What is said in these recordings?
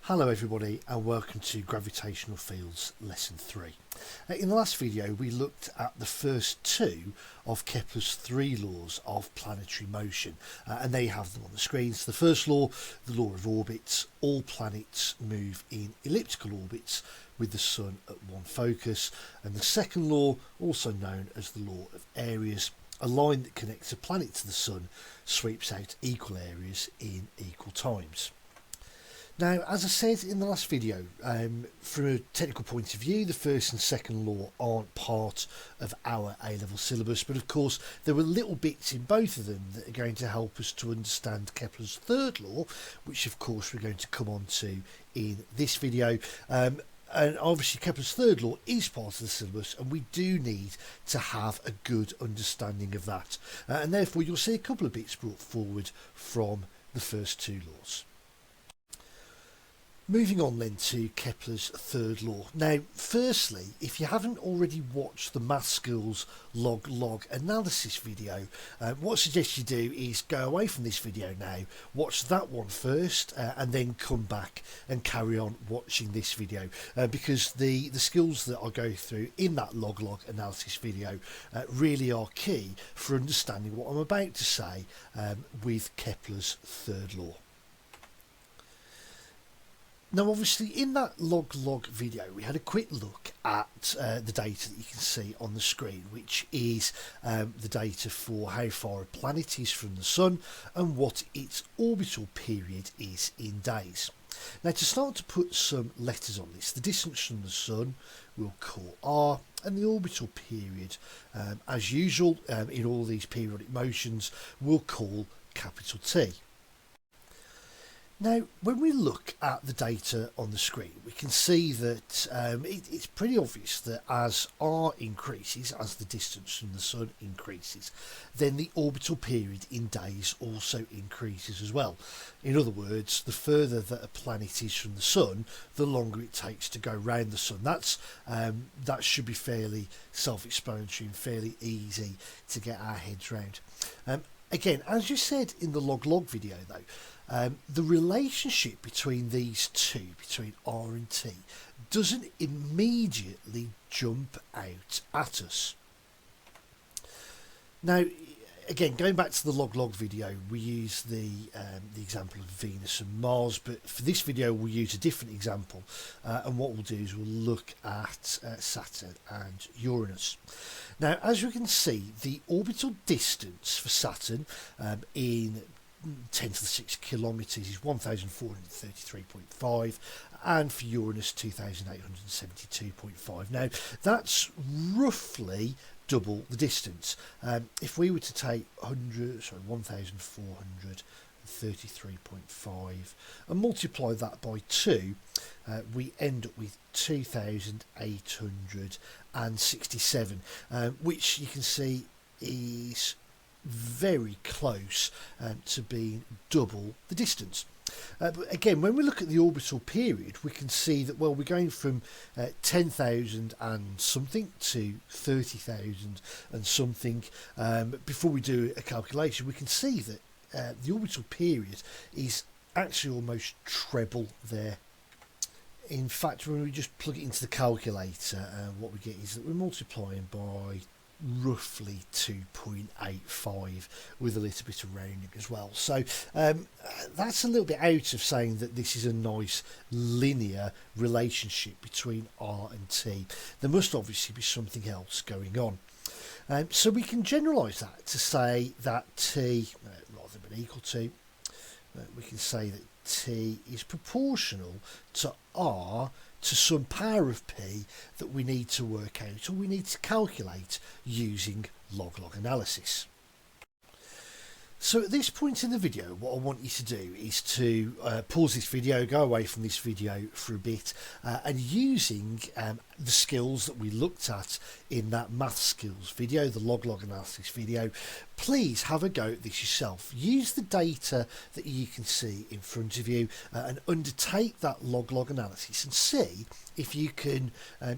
Hello everybody and welcome to Gravitational Fields Lesson 3. In the last video we looked at the first two of Kepler's three laws of planetary motion and they have them on the screen. So the first law, the law of orbits, all planets move in elliptical orbits with the Sun at one focus, and the second law, also known as the law of areas, a line that connects a planet to the Sun sweeps out equal areas in equal times. Now, as I said in the last video, from a technical point of view, the first and second law aren't part of our A-level syllabus, but of course there were little bits in both of them that are going to help us to understand Kepler's third law, which of course we're going to come on to in this video. And obviously Kepler's third law is part of the syllabus and we do need to have a good understanding of that. And therefore you'll see a couple of bits brought forward from the first two laws. Moving on then to Kepler's third law. Now, firstly, if you haven't already watched the Math Skills log analysis video, what I suggest you do is go away from this video now, watch that one first, and then come back and carry on watching this video, because the skills that I go through in that log analysis video really are key for understanding what I'm about to say with Kepler's third law. Now obviously in that log video we had a quick look at the data that you can see on the screen, which is the data for how far a planet is from the Sun and what its orbital period is in days. Now to start to put some letters on this, the distance from the Sun we'll call r, and the orbital period, as usual in all these periodic motions, we'll call capital T. Now, when we look at the data on the screen, we can see that it's pretty obvious that as r increases, as the distance from the Sun increases, then the orbital period in days also increases as well. In other words, the further that a planet is from the Sun, the longer it takes to go round the Sun. That should be fairly self-explanatory and fairly easy to get our heads round. Again, as you said in the log video though, the relationship between these two, between R and T, doesn't immediately jump out at us. Now, again, going back to the log video, we use the example of Venus and Mars, but for this video we'll use a different example, and what we'll do is we'll look at Saturn and Uranus. Now, as we can see, the orbital distance for Saturn in 10 to the 6 kilometres is 1,433.5, and for Uranus 2,872.5. Now that's roughly double the distance. If we were to take 1,433.5 and multiply that by 2, we end up with 2,867, which you can see is very close to being double the distance. But again, when we look at the orbital period, we can see that, well, we're going from 10,000 and something to 30,000 and something. Before we do a calculation, we can see that the orbital period is actually almost treble there. In fact, when we just plug it into the calculator, what we get is that we're multiplying by roughly 2.85 with a little bit of rounding as well. So that's a little bit out of saying that this is a nice linear relationship between R and T. There must obviously be something else going on. So we can generalise that to say that T, rather than equal to, we can say that T is proportional to R to some power of P that we need to work out or we need to calculate using log analysis. So at this point in the video, what I want you to do is to pause this video, go away from this video for a bit, and using the skills that we looked at in that math skills video, the log analysis video, please have a go at this yourself. Use the data that you can see in front of you and undertake that log analysis and see if you can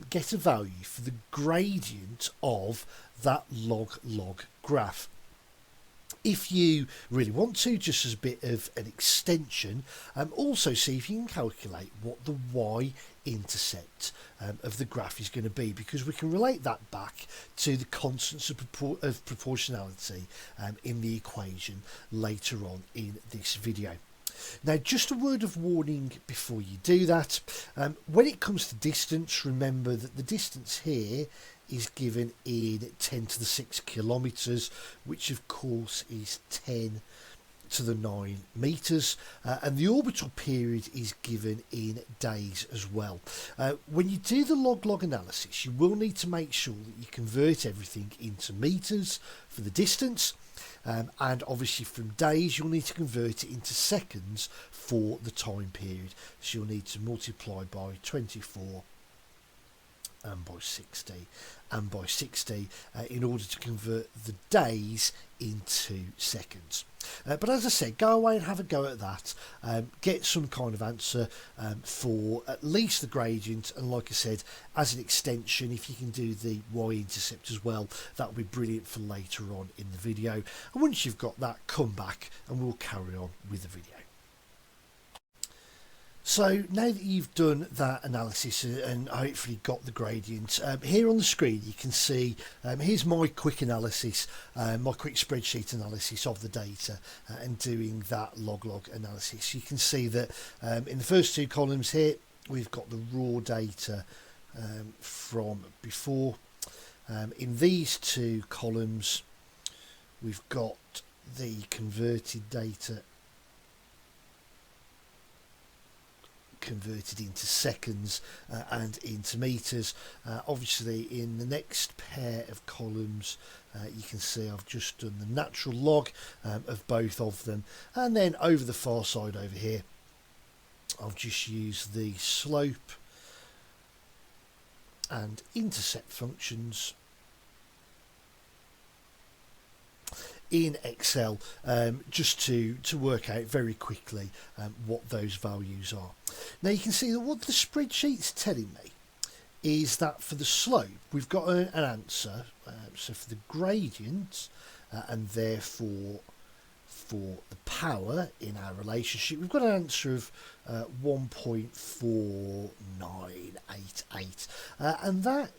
get a value for the gradient of that log graph. If you really want to, just as a bit of an extension, also see if you can calculate what the y-intercept of the graph is going to be, because we can relate that back to the constants of proportionality in the equation later on in this video. Now, just a word of warning before you do that. When it comes to distance, remember that the distance here is given in 10 to the 6 kilometres, which of course is 10 to the 9 metres, and the orbital period is given in days as well. When you do the log-log analysis, you will need to make sure that you convert everything into metres for the distance, and obviously from days you'll need to convert it into seconds for the time period. So you'll need to multiply by 24 and by 60 and by 60 in order to convert the days into seconds. But as I said, go away and have a go at that. Get some kind of answer for at least the gradient, and like I said, as an extension, if you can do the y-intercept as well, that would be brilliant for later on in the video. And once you've got that, come back and we'll carry on with the video. So now that you've done that analysis and hopefully got the gradient, here on the screen you can see, here's my quick analysis, my quick spreadsheet analysis of the data and doing that log-log analysis. You can see that in the first two columns here we've got the raw data from before. In these two columns we've got the converted data converted into seconds and into meters. Obviously in the next pair of columns you can see I've just done the natural log of both of them, and then over the far side over here I've just used the slope and intercept functions in Excel, just to work out very quickly what those values are. Now you can see that what the spreadsheet's telling me is that for the slope we've got an answer, so for the gradient and therefore for the power in our relationship we've got an answer of 1.4988, and that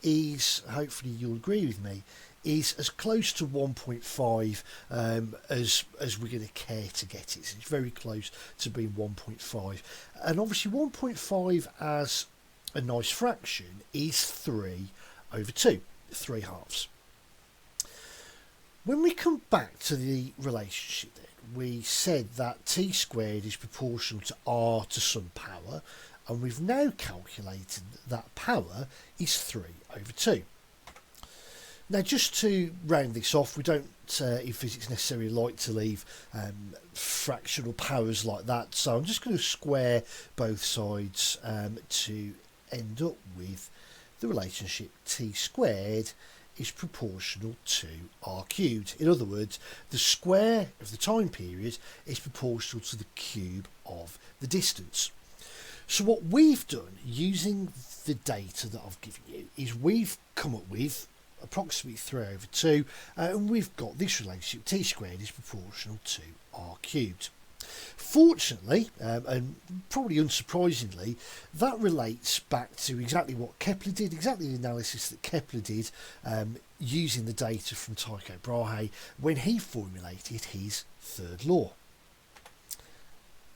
is, hopefully you'll agree with me, is as close to 1.5 as we're going to care to get it. So it's very close to being 1.5, and obviously 1.5 as a nice fraction is 3 over 2, 3 halves. When we come back to the relationship then, we said that t squared is proportional to r to some power, and we've now calculated that power is 3 over 2. Now, just to round this off, we don't in physics necessarily like to leave fractional powers like that, so I'm just going to square both sides to end up with the relationship t squared is proportional to r cubed. In other words, the square of the time period is proportional to the cube of the distance. So what we've done using the data that I've given you is we've come up with approximately 3 over 2, and we've got this relationship t squared is proportional to r cubed. Fortunately, and probably unsurprisingly, that relates back to exactly what Kepler did, exactly the analysis that Kepler did using the data from Tycho Brahe when he formulated his third law.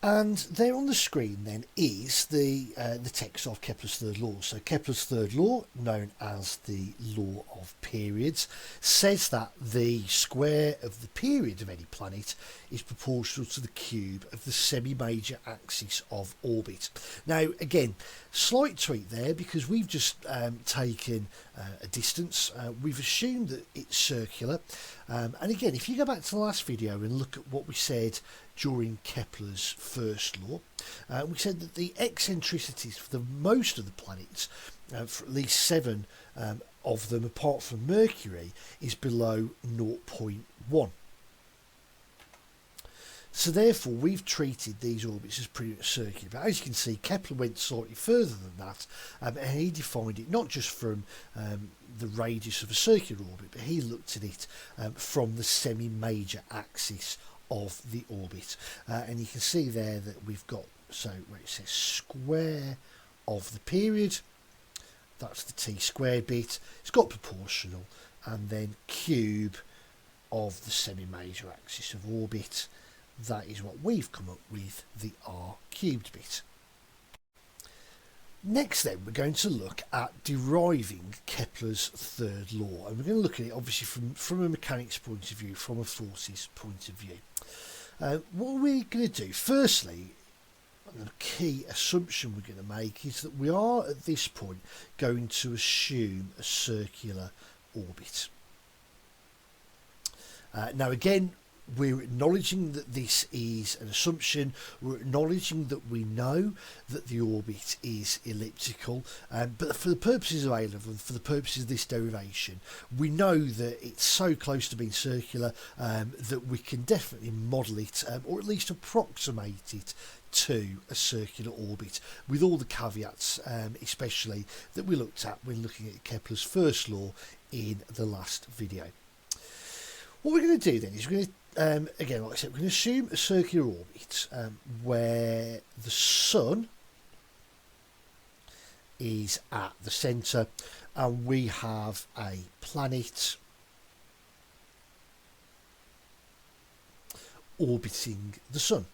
And there on the screen then is the text of Kepler's third law. So Kepler's third law, known as the law of periods, says that the square of the period of any planet is proportional to the cube of the semi-major axis of orbit. Now again, slight tweak there, because we've just taken a distance, we've assumed that it's circular, and again, if you go back to the last video and look at what we said during Kepler's first law, we said that the eccentricities for the most of the planets, for at least 7 of them apart from Mercury, is below 0.1. So therefore we've treated these orbits as pretty much circular, but as you can see Kepler went slightly further than that, and he defined it not just from the radius of a circular orbit, but he looked at it from the semi-major axis of the orbit, and you can see there that we've got, so where it says square of the period, that's the t squared bit, it's got proportional, and then cube of the semi-major axis of orbit. That is what we've come up with, the r cubed bit. Next then we're going to look at deriving Kepler's third law, and we're going to look at it obviously from a mechanics point of view, from a forces point of view. What we're going to do, firstly, the key assumption we're going to make is that we are at this point going to assume a circular orbit. Now again, we're acknowledging that this is an assumption, we're acknowledging that we know that the orbit is elliptical, but for the purposes of A-level, for the purposes of this derivation, we know that it's so close to being circular that we can definitely model it, or at least approximate it to a circular orbit, with all the caveats, especially that we looked at when looking at Kepler's first law in the last video. What we're going to do then is we're going to again, like I said, we're going to assume a circular orbit where the Sun is at the centre and we have a planet orbiting the Sun.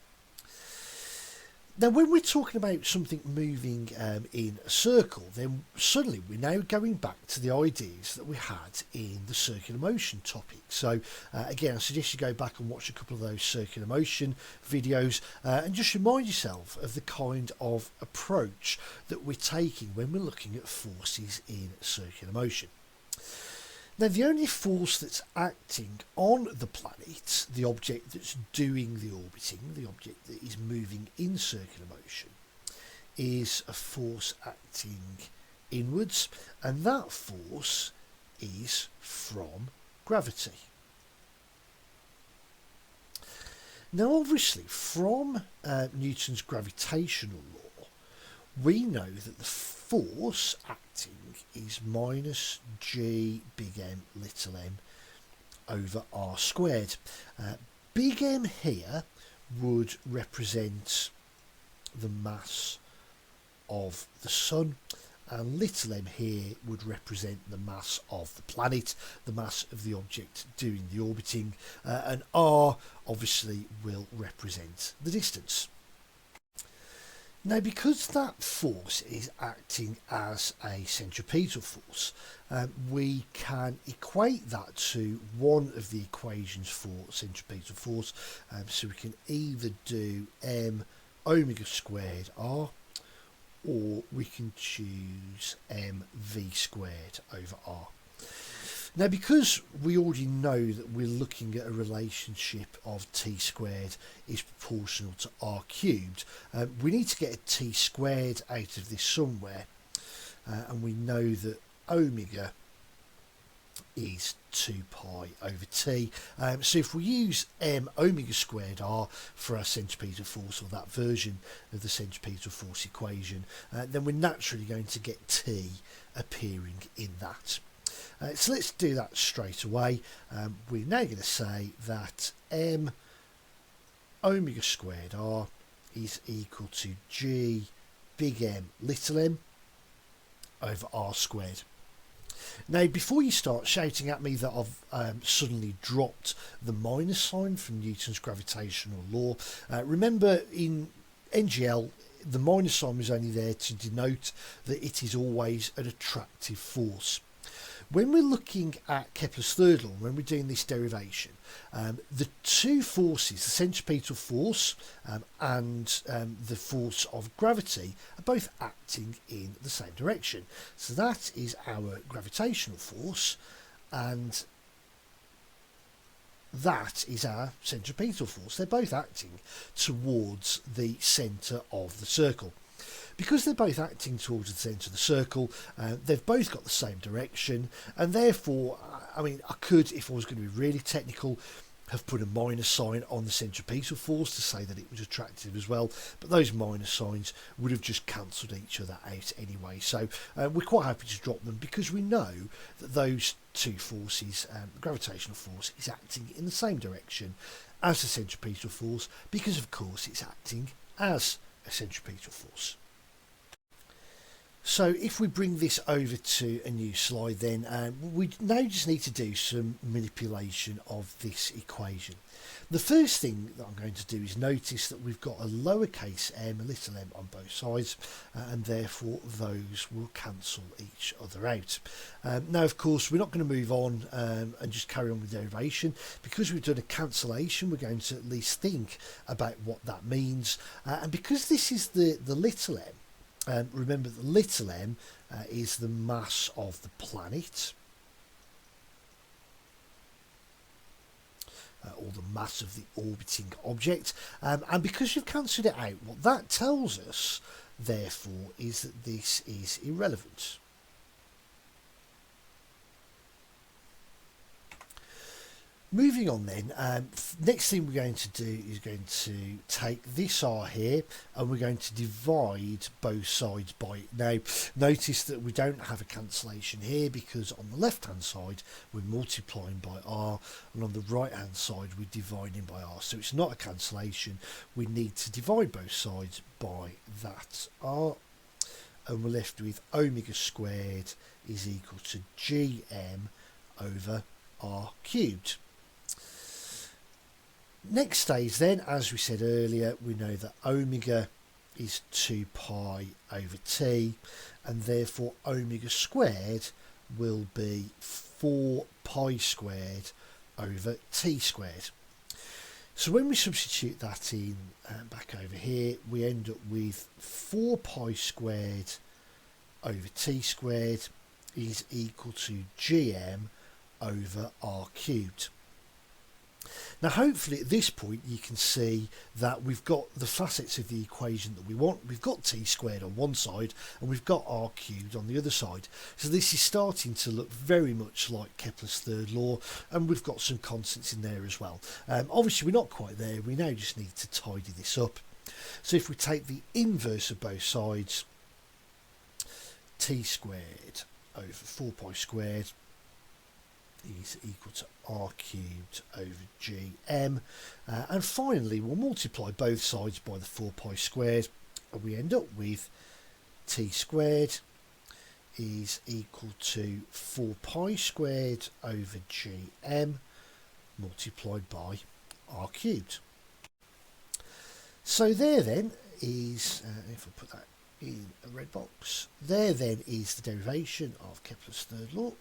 Now, when we're talking about something moving in a circle, then suddenly we're now going back to the ideas that we had in the circular motion topic. So again, I suggest you go back and watch a couple of those circular motion videos and just remind yourself of the kind of approach that we're taking when we're looking at forces in circular motion. Now, the only force that's acting on the planet, the object that's doing the orbiting, the object that is moving in circular motion, is a force acting inwards, and that force is from gravity. Now, obviously, from Newton's gravitational law, we know that the force acting is minus g big M little m over r squared. Big M here would represent the mass of the Sun, and little m here would represent the mass of the planet, the mass of the object doing the orbiting, and r obviously will represent the distance. Now, because that force is acting as a centripetal force, we can equate that to one of the equations for centripetal force. So we can either do m omega squared r, or we can choose mv squared over r. Now, because we already know that we're looking at a relationship of t squared is proportional to r cubed, we need to get a t squared out of this somewhere, and we know that omega is 2 pi over t. So if we use m omega squared r for our centripetal force, or that version of the centripetal force equation, then we're naturally going to get t appearing in that. So let's do that straight away. We're now going to say that m omega squared r is equal to g big M little m over r squared. Now, before you start shouting at me that I've suddenly dropped the minus sign from Newton's gravitational law, remember in NGL the minus sign was only there to denote that it is always an attractive force. When we're looking at Kepler's third law, when we're doing this derivation, the two forces, the centripetal force and the force of gravity, are both acting in the same direction. So that is our gravitational force, and that is our centripetal force. They're both acting towards the centre of the circle. Because they're both acting towards the centre of the circle, they've both got the same direction, and therefore, I mean, I could, if I was going to be really technical, have put a minus sign on the centripetal force to say that it was attractive as well, but those minus signs would have just cancelled each other out anyway. So we're quite happy to drop them because we know that those two forces, the gravitational force is acting in the same direction as the centripetal force, because of course it's acting as a centripetal force. So if we bring this over to a new slide, then we now just need to do some manipulation of this equation. The first thing that I'm going to do is notice that we've got a lowercase m, a little m on both sides, and therefore those will cancel each other out. Now, of course, we're not going to move on and just carry on with derivation. Because we've done a cancellation, we're going to at least think about what that means. And because this is the little m, remember the little m is the mass of the planet, or the mass of the orbiting object, and because you've cancelled it out, what that tells us therefore is that this is irrelevant. Moving on then, next thing we're going to do is going to take this r here and we're going to divide both sides by it. Now notice that we don't have a cancellation here because on the left hand side we're multiplying by r and on the right hand side we're dividing by r, so it's not a cancellation. We need to divide both sides by that r, and we're left with omega squared is equal to gm over r cubed. Next stage then, as we said earlier, we know that omega is 2 pi over t, and therefore omega squared will be 4 pi squared over t squared. So when we substitute that in back over here, we end up with 4 pi squared over t squared is equal to gm over r cubed. Now hopefully at this point you can see that we've got the facets of the equation that we want. We've got t squared on one side and we've got r cubed on the other side. So this is starting to look very much like Kepler's third law, and we've got some constants in there as well. Obviously we're not quite there, we now just need to tidy this up. So if we take the inverse of both sides, t squared over 4 pi squared is equal to r cubed over gm, and finally we'll multiply both sides by the 4 pi squared and we end up with t squared is equal to 4 pi squared over gm multiplied by r cubed. So there then is, if I put that in a red box, there then is the derivation of Kepler's third law.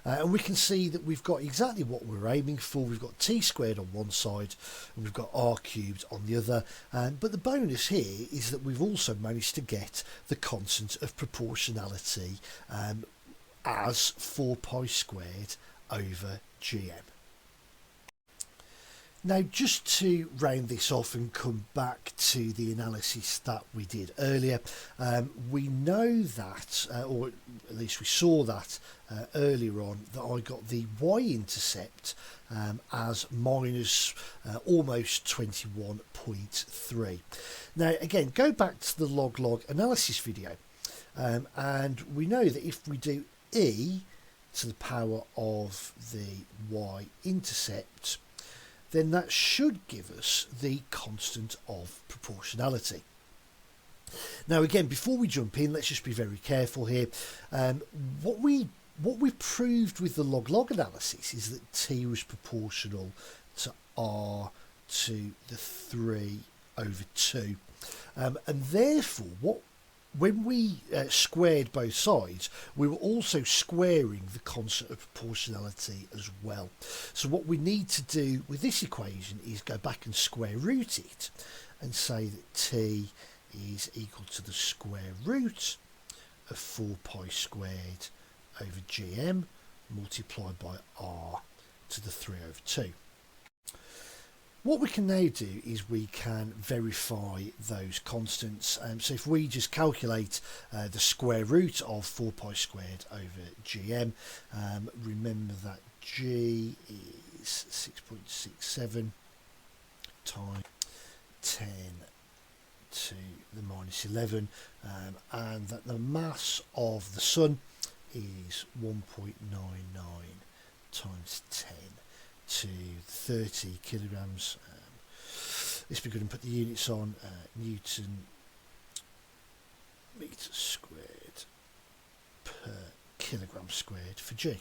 And we can see that we've got exactly what we're aiming for. We've got t squared on one side and we've got r cubed on the other. But the bonus here is that we've also managed to get the constant of proportionality as 4 pi squared over gm. Now, just to round this off and come back to the analysis that we did earlier, we know that, or at least we saw that earlier on, that I got the y-intercept as minus almost 21.3. Now, again, go back to the log-log analysis video, and we know that if we do e to the power of the y-intercept, then that should give us the constant of proportionality. Now again, before we jump in, let's just be very careful here. What we proved with the log-log analysis is that t was proportional to r to the 3 over 2. And therefore, when we squared both sides, we were also squaring the constant of proportionality as well. So what we need to do with this equation is go back and square root it and say that t is equal to the square root of 4 pi squared over gm multiplied by r to the 3 over 2. What we can now do is we can verify those constants. So if we just calculate the square root of 4 pi squared over gm, remember that g is 6.67 times 10 to the minus 11, and that the mass of the Sun is 1.99 times 10 to 30 kilograms. Let's be good and put the units on. Newton metre squared per kilogram squared for G.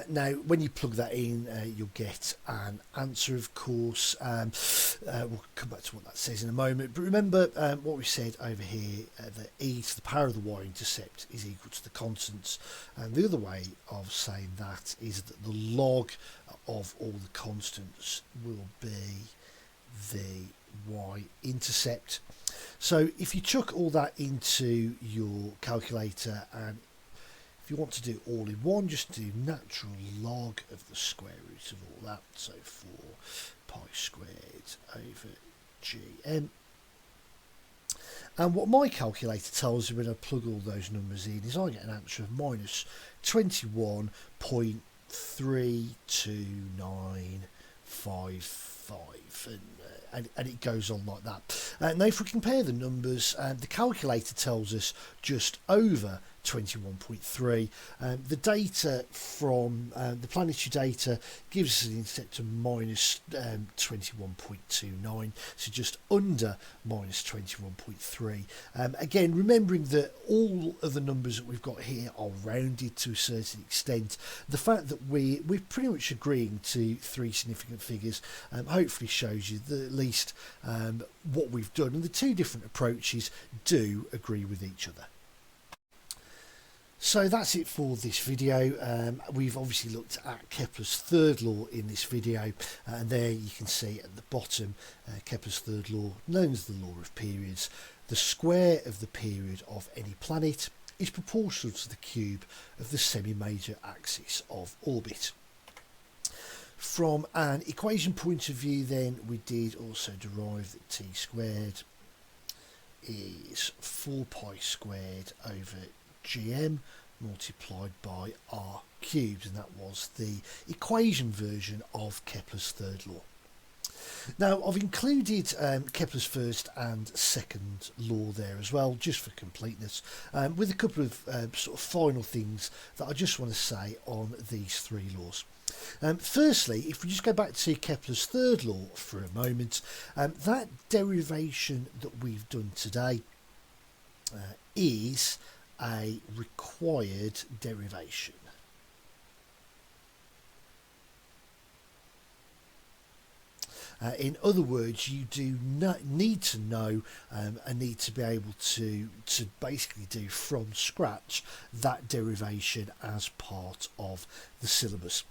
Now, when you plug that in, you'll get an answer, of course. We'll come back to what that says in a moment. But remember what we said over here, that e to the power of the y-intercept is equal to the constants. And the other way of saying that is that the log of all the constants will be the y-intercept. So if you chuck all that into your calculator, and if you want to do all in one, just do natural log of the square root of all that, so 4 pi squared over gm. And what my calculator tells me when I plug all those numbers in is I get an answer of minus 21.32955, and it goes on like that. Now if we compare the numbers, the calculator tells us just over 21.3. The data from the planetary data gives us an intercept of minus 21.29, so just under minus 21.3. Again, remembering that all of the numbers that we've got here are rounded to a certain extent, the fact that we're pretty much agreeing to three significant figures hopefully shows you that at least what we've done and the two different approaches do agree with each other. So that's it for this video. We've obviously looked at Kepler's third law in this video, and there you can see at the bottom Kepler's third law, known as the law of periods. The square of the period of any planet is proportional to the cube of the semi-major axis of orbit. From an equation point of view then, we did also derive that t squared is 4 pi squared over gm multiplied by r cubed, and that was the equation version of Kepler's third law. Now I've included Kepler's first and second law there as well, just for completeness, with a couple of sort of final things that I just want to say on these three laws. Firstly, if we just go back to Kepler's third law for a moment, that derivation that we've done today is a required derivation. In other words, you do not need to know and need to be able to basically do from scratch that derivation as part of the syllabus.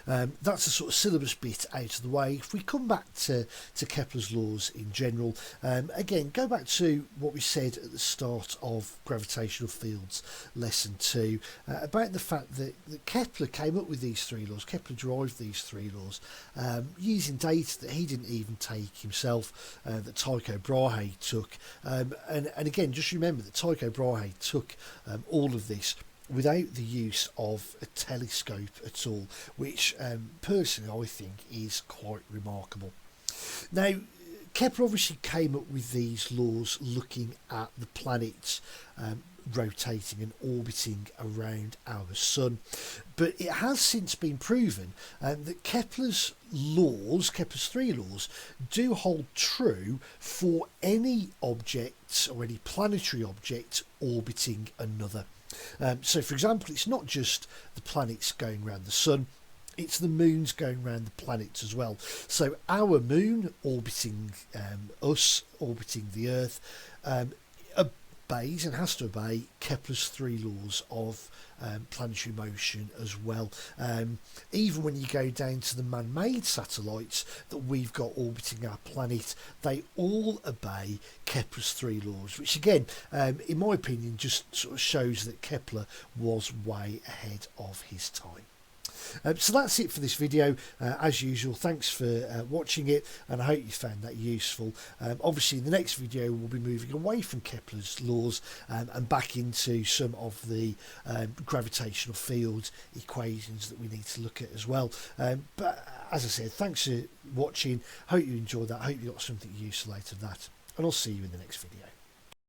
That's the sort of syllabus bit out of the way. If we come back to Kepler's laws in general, again, go back to what we said at the start of Gravitational Fields lesson 2 about the fact that Kepler came up with these three laws. Kepler derived these three laws using data that he didn't even take himself, that Tycho Brahe took. And again, just remember that Tycho Brahe took all of this without the use of a telescope at all, which personally I think is quite remarkable. Now, Kepler obviously came up with these laws looking at the planets rotating and orbiting around our Sun, but it has since been proven that Kepler's laws, Kepler's three laws, do hold true for any object or any planetary object orbiting another. So for example, it's not just the planets going around the Sun, it's the moons going around the planets as well. So our moon orbiting us, orbiting the Earth, obeys and has to obey Kepler's three laws of planetary motion as well. Even when you go down to the man-made satellites that we've got orbiting our planet, they all obey Kepler's three laws, which again, in my opinion, just sort of shows that Kepler was way ahead of his time. So that's it for this video. As usual, thanks for watching it, and I hope you found that useful. Obviously, in the next video, we'll be moving away from Kepler's laws and back into some of the gravitational field equations that we need to look at as well. But as I said, thanks for watching. Hope you enjoyed that. Hope you got something useful out of that, and I'll see you in the next video.